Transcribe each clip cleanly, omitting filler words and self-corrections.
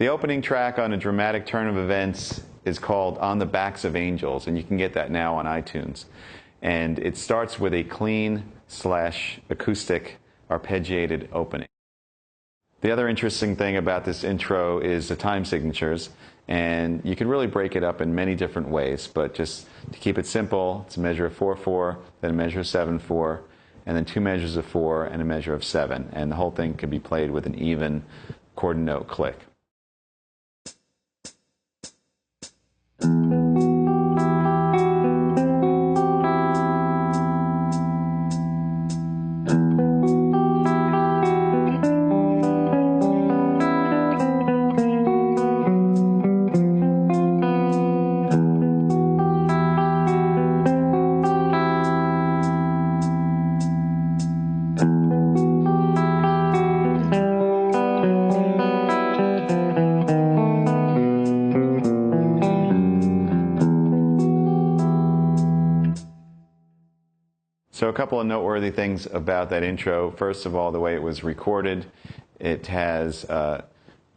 The opening track on A Dramatic Turn of Events is called On the Backs of Angels, and you can get that now on iTunes. And it starts with a clean/acoustic arpeggiated opening. The other interesting thing about this intro is the time signatures, and you can really break it up in many different ways, but just to keep it simple, it's a measure of 4/4, then a measure of 7/4, and then 2 measures of 4 and a measure of 7, and the whole thing can be played with an even chord and note click. So a couple of noteworthy things about that intro. First of all, the way it was recorded. It has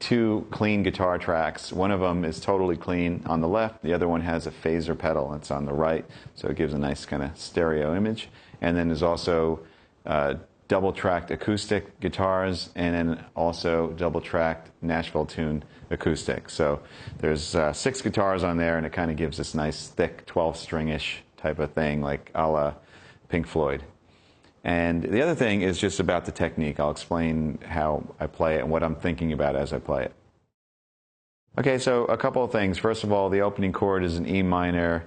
2 clean guitar tracks. One of them is totally clean on the left. The other one has a phaser pedal. It's on the right, so it gives a nice kind of stereo image. And then there's also double-tracked acoustic guitars, and then also double-tracked Nashville-tuned acoustic. So there's 6 guitars on there, and it kind of gives this nice thick 12-string-ish type of thing, like a la Pink Floyd. And the other thing is just about the technique. I'll explain how I play it and what I'm thinking about as I play it. Okay, so a couple of things. First of all, the opening chord is an E minor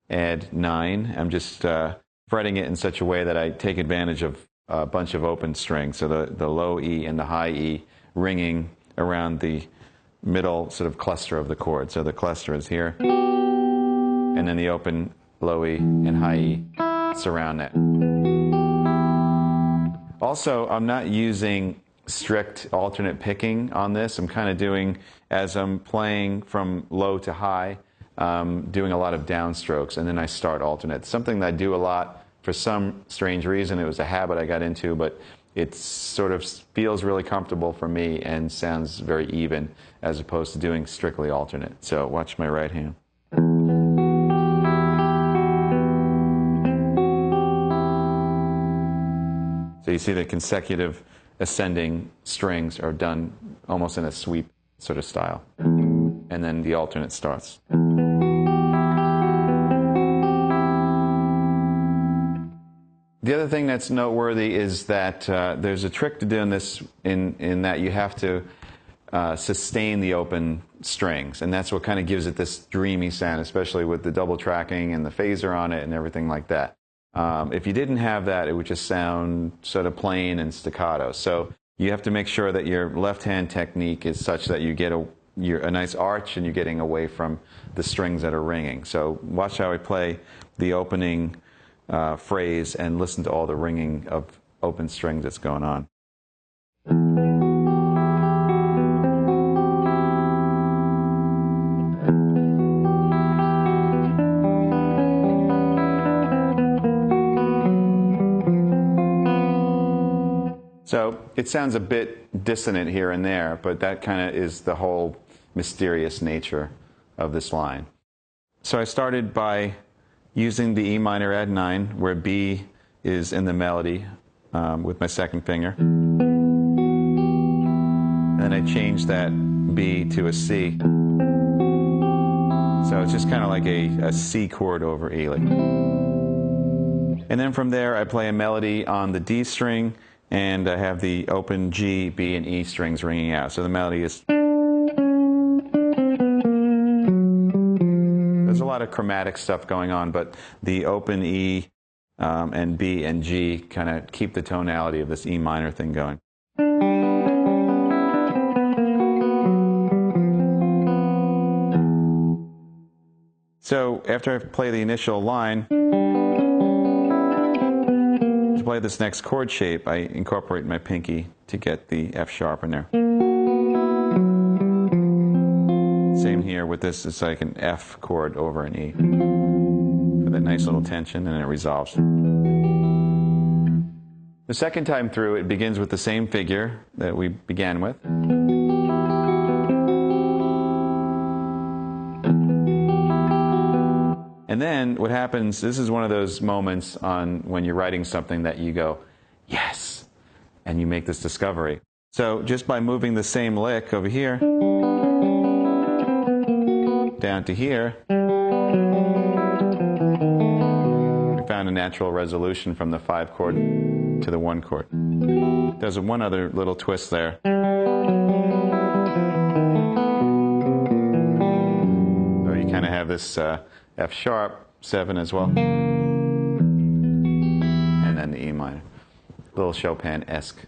add 9. I'm just fretting it in such a way that I take advantage of a bunch of open strings. So the low E and the high E ringing around the middle sort of cluster of the chord. So the cluster is here, and then the open low E and high E surround that. Also, I'm not using strict alternate picking on this. I'm kind of doing, as I'm playing from low to high, doing a lot of downstrokes, and then I start alternate. Something that I do a lot for some strange reason. It was a habit I got into, but it sort of feels really comfortable for me and sounds very even, as opposed to doing strictly alternate. So watch my right hand. So you see the consecutive ascending strings are done almost in a sweep sort of style. And then the alternate starts. The other thing that's noteworthy is that there's a trick to doing this in that you have to sustain the open strings. And that's what kind of gives it this dreamy sound, especially with the double tracking and the phaser on it and everything like that. If you didn't have that, it would just sound sort of plain and staccato. So you have to make sure that your left-hand technique is such that you get a nice arch and you're getting away from the strings that are ringing. So watch how I play the opening phrase and listen to all the ringing of open strings that's going on. So it sounds a bit dissonant here and there, but that kind of is the whole mysterious nature of this line. So I started by using the E minor add 9, where B is in the melody with my second finger. And then I changed that B to a C. So it's just kind of like a C chord over E. And then from there I play a melody on the D string, and I have the open G, B, and E strings ringing out. So the melody is... There's a lot of chromatic stuff going on, but the open E and B and G kind of keep the tonality of this E minor thing going. So after I play the initial line, to play this next chord shape, I incorporate my pinky to get the F sharp in there. Same here with this, it's like an F chord over an E. For that nice little tension, and it resolves. The second time through, it begins with the same figure that we began with. And then what happens, this is one of those moments when you're writing something that you go, yes, and you make this discovery. So just by moving the same lick over here, down to here, we found a natural resolution from the 5 chord to the 1 chord. There's one other little twist there. So you kind of have this F sharp 7 as well, and then the E minor. A little Chopin-esque.